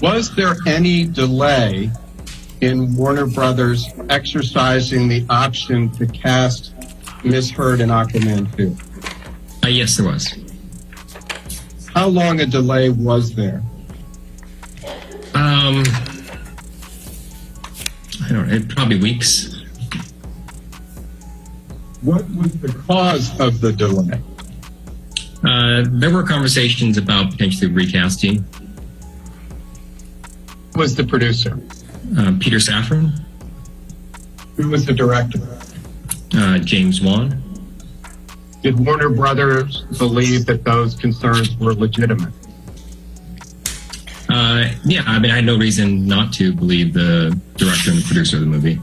Was there any delay in Warner Brothers exercising the option to cast Ms. Heard in Aquaman 2? Yes, there was. How long a delay was there? I don't know, probably weeks. What was the cause of the delay? There were conversations about potentially recasting. Who was the producer? Peter Safran. Who was the director? James Wan. Did Warner Brothers believe that those concerns were legitimate? Yeah, I mean, I had no reason not to believe the director and the producer of the movie.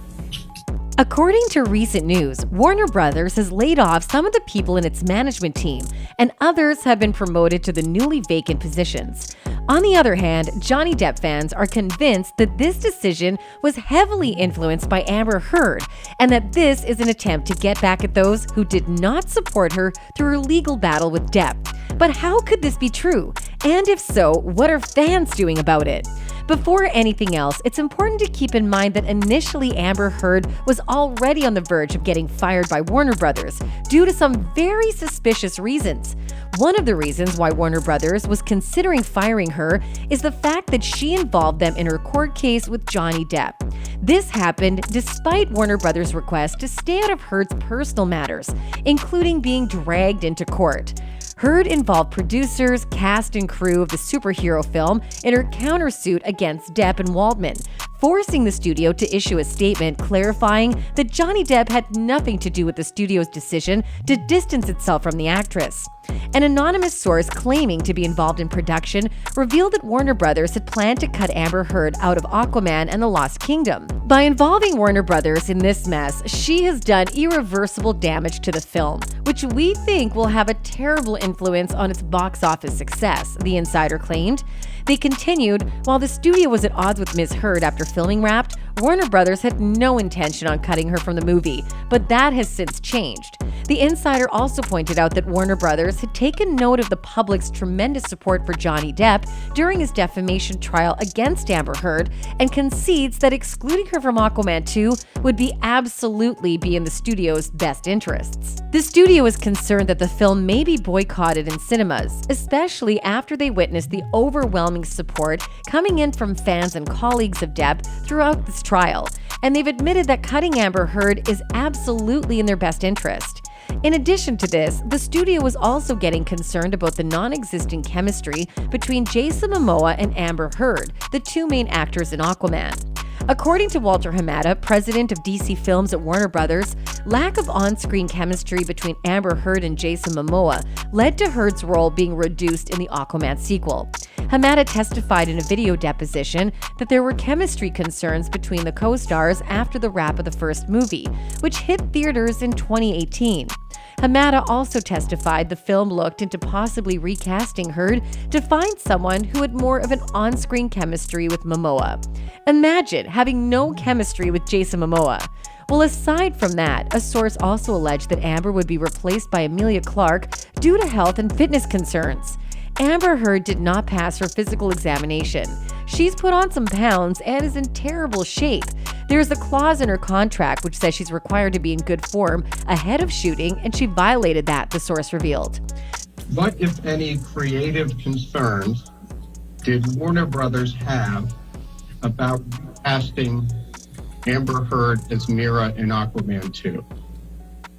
According to recent news, Warner Brothers has laid off some of the people in its management team, and others have been promoted to the newly vacant positions. On the other hand, Johnny Depp fans are convinced that this decision was heavily influenced by Amber Heard, and that this is an attempt to get back at those who did not support her through her legal battle with Depp. But how could this be true? And if so, what are fans doing about it? Before anything else, it's important to keep in mind that initially Amber Heard was already on the verge of getting fired by Warner Brothers due to some very suspicious reasons. One of the reasons why Warner Brothers was considering firing her is the fact that she involved them in her court case with Johnny Depp. This happened despite Warner Brothers' request to stay out of Heard's personal matters, including being dragged into court. Heard involved producers, cast, and crew of the superhero film in her countersuit against Depp and Waldman, forcing the studio to issue a statement clarifying that Johnny Depp had nothing to do with the studio's decision to distance itself from the actress. An anonymous source claiming to be involved in production revealed that Warner Brothers had planned to cut Amber Heard out of Aquaman and the Lost Kingdom. By involving Warner Brothers in this mess, she has done irreversible damage to the film, which we think will have a terrible influence on its box office success, the insider claimed. They continued, while the studio was at odds with Ms. Heard after filming Wrapped, Warner Brothers had no intention on cutting her from the movie, but that has since changed. The insider also pointed out that Warner Brothers had taken note of the public's tremendous support for Johnny Depp during his defamation trial against Amber Heard and concedes that excluding her from Aquaman 2 would absolutely be in the studio's best interests. The studio is concerned that the film may be boycotted in cinemas, especially after they witnessed the overwhelming support coming in from fans and colleagues of Depp throughout this trial, and they've admitted that cutting Amber Heard is absolutely in their best interest. In addition to this, the studio was also getting concerned about the non-existent chemistry between Jason Momoa and Amber Heard, the two main actors in Aquaman. According to Walter Hamada, president of DC Films at Warner Brothers, lack of on-screen chemistry between Amber Heard and Jason Momoa led to Heard's role being reduced in the Aquaman sequel. Hamada testified in a video deposition that there were chemistry concerns between the co-stars after the wrap of the first movie, which hit theaters in 2018. Hamada also testified the film looked into possibly recasting Heard to find someone who had more of an on-screen chemistry with Momoa. Imagine having no chemistry with Jason Momoa. Well, aside from that, a source also alleged that Amber would be replaced by Emilia Clarke due to health and fitness concerns. Amber Heard did not pass her physical examination. She's put on some pounds and is in terrible shape. There's a clause in her contract which says she's required to be in good form ahead of shooting, and she violated that, the source revealed. What, if any, creative concerns did Warner Brothers have about casting Amber Heard as Mera in Aquaman 2?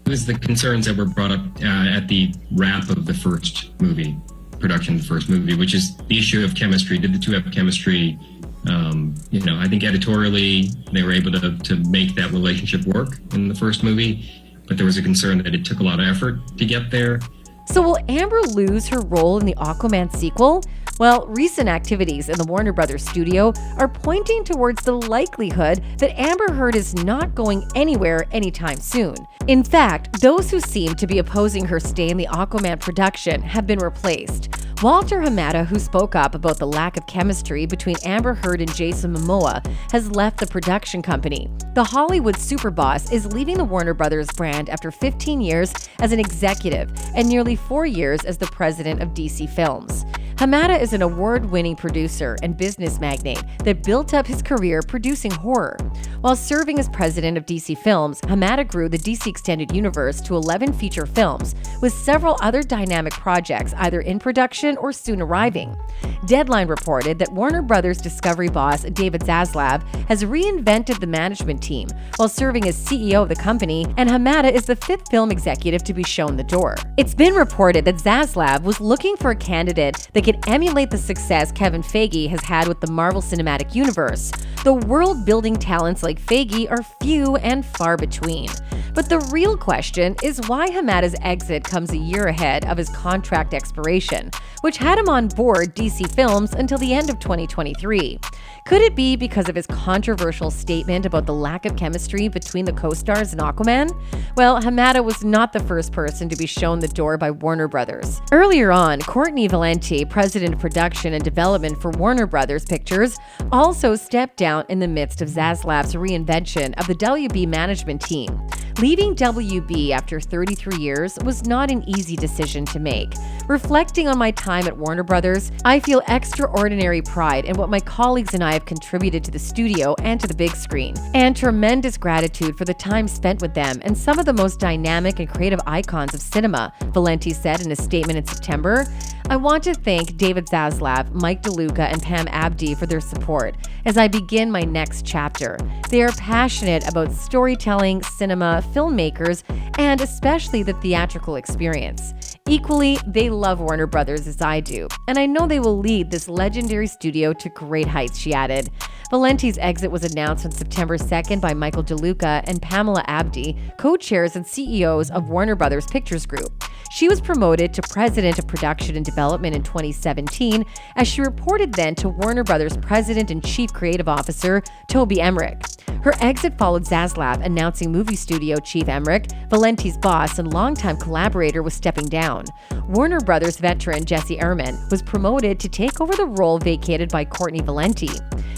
It was the concerns that were brought up at the wrap of the first movie, production of the first movie, which is the issue of chemistry. Did the two have chemistry? I think editorially they were able to make that relationship work in the first movie, but there was a concern that it took a lot of effort to get there. So will Amber lose her role in the Aquaman sequel? Well, recent activities in the Warner Brothers studio are pointing towards the likelihood that Amber Heard is not going anywhere anytime soon. In fact, those who seem to be opposing her stay in the Aquaman production have been replaced. Walter Hamada, who spoke up about the lack of chemistry between Amber Heard and Jason Momoa, has left the production company. The Hollywood superboss is leaving the Warner Brothers brand after 15 years as an executive and nearly 4 years as the president of DC Films. Hamada is an award-winning producer and business magnate that built up his career producing horror. While serving as president of DC Films, Hamada grew the DC Extended Universe to 11 feature films, with several other dynamic projects either in production or soon arriving. Deadline reported that Warner Brothers Discovery boss David Zaslav has reinvented the management team while serving as CEO of the company, and Hamada is the fifth film executive to be shown the door. It's been reported that Zaslav was looking for a candidate that could emulate the success Kevin Feige has had with the Marvel Cinematic Universe. The world-building talents like Feige are few and far between. But the real question is why Hamada's exit comes a year ahead of his contract expiration, which had him on board DC Films until the end of 2023. Could it be because of his controversial statement about the lack of chemistry between the co-stars in Aquaman? Well, Hamada was not the first person to be shown the door by Warner Brothers. Earlier on, Courtney Valenti, president of production and development for Warner Brothers Pictures, also stepped down in the midst of Zaslav's reinvention of the WB management team. Leaving WB after 33 years was not an easy decision to make. Reflecting on my time at Warner Brothers, I feel extraordinary pride in what my colleagues and I have contributed to the studio and to the big screen, and tremendous gratitude for the time spent with them and some of the most dynamic and creative icons of cinema, Valenti said in a statement in September. I want to thank David Zaslav, Mike DeLuca, and Pam Abdi for their support as I begin my next chapter. They are passionate about storytelling, cinema, filmmakers, and especially the theatrical experience. Equally, they love Warner Brothers as I do, and I know they will lead this legendary studio to great heights, she added. Valenti's exit was announced on September 2nd by Michael DeLuca and Pamela Abdi, co-chairs and CEOs of Warner Brothers Pictures Group. She was promoted to president of production and development in 2017, as she reported then to Warner Brothers president and chief creative officer Toby Emmerich. Her exit followed Zaslav announcing movie studio chief Emmerich, Valenti's boss and longtime collaborator, was stepping down. Warner Brothers veteran Jesse Ehrman was promoted to take over the role vacated by Courtney Valenti.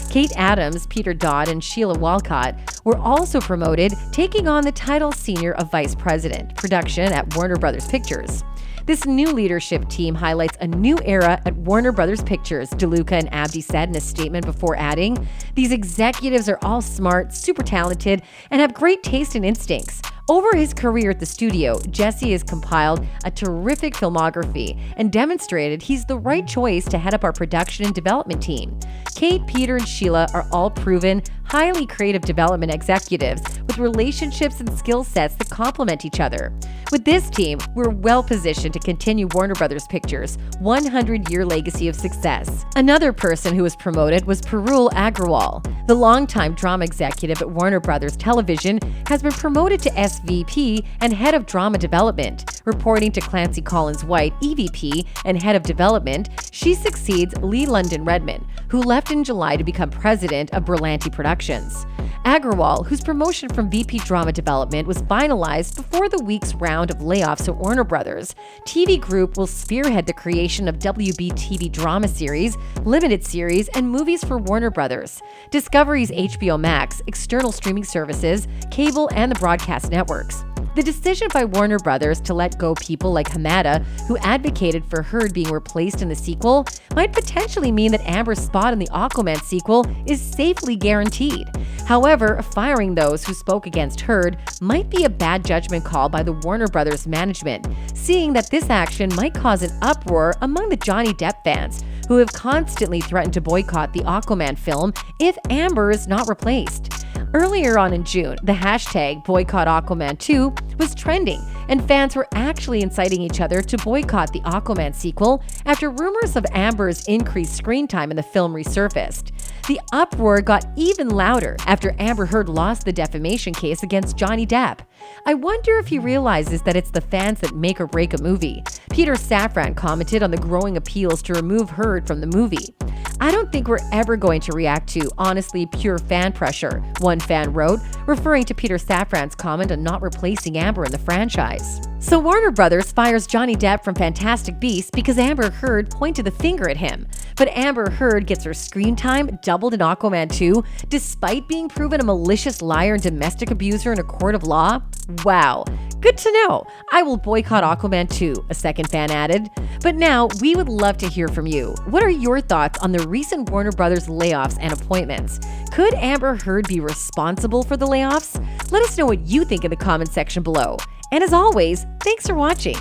Kate Adams, Peter Dodd, and Sheila Walcott were also promoted, taking on the title senior of vice president, production at Warner Brothers Pictures. This new leadership team highlights a new era at Warner Brothers Pictures, DeLuca and Abdi said in a statement before adding, "These executives are all smart, super talented, and have great taste and instincts. Over his career at the studio, Jesse has compiled a terrific filmography and demonstrated he's the right choice to head up our production and development team. Kate, Peter, and Sheila are all proven, highly creative development executives with relationships and skill sets that complement each other. With this team, we're well positioned to continue Warner Brothers Pictures' 100-year legacy of success." Another person who was promoted was Parul Agrawal. The longtime drama executive at Warner Brothers Television has been promoted to SVP and head of drama development. Reporting to Clancy Collins White, EVP and head of development, she succeeds Lee London Redman, who left in July to become president of Berlanti Productions. Agrawal, whose promotion from VP Drama Development was finalized before the week's round of layoffs at Warner Brothers, TV Group will spearhead the creation of WB TV drama series, limited series, and movies for Warner Brothers, Discovery's HBO Max, external streaming services, cable, and the broadcast networks. The decision by Warner Brothers to let go people like Hamada, who advocated for Heard being replaced in the sequel, might potentially mean that Amber's spot in the Aquaman sequel is safely guaranteed. However, firing those who spoke against Heard might be a bad judgment call by the Warner Brothers management, seeing that this action might cause an uproar among the Johnny Depp fans, who have constantly threatened to boycott the Aquaman film if Amber is not replaced. Earlier on in June, the hashtag Boycott Aquaman 2 was trending, and fans were actually inciting each other to boycott the Aquaman sequel after rumors of Amber's increased screen time in the film resurfaced. The uproar got even louder after Amber Heard lost the defamation case against Johnny Depp. I wonder if he realizes that it's the fans that make or break a movie. Peter Safran commented on the growing appeals to remove Heard from the movie. "I don't think we're ever going to react to, honestly, pure fan pressure," one fan wrote, referring to Peter Safran's comment on not replacing Amber in the franchise. So Warner Brothers fires Johnny Depp from Fantastic Beasts because Amber Heard pointed the finger at him. But Amber Heard gets her screen time doubled in Aquaman 2, despite being proven a malicious liar and domestic abuser in a court of law? Wow. Good to know. I will boycott Aquaman too, a second fan added. But now, we would love to hear from you. What are your thoughts on the recent Warner Brothers layoffs and appointments? Could Amber Heard be responsible for the layoffs? Let us know what you think in the comment section below. And as always, thanks for watching.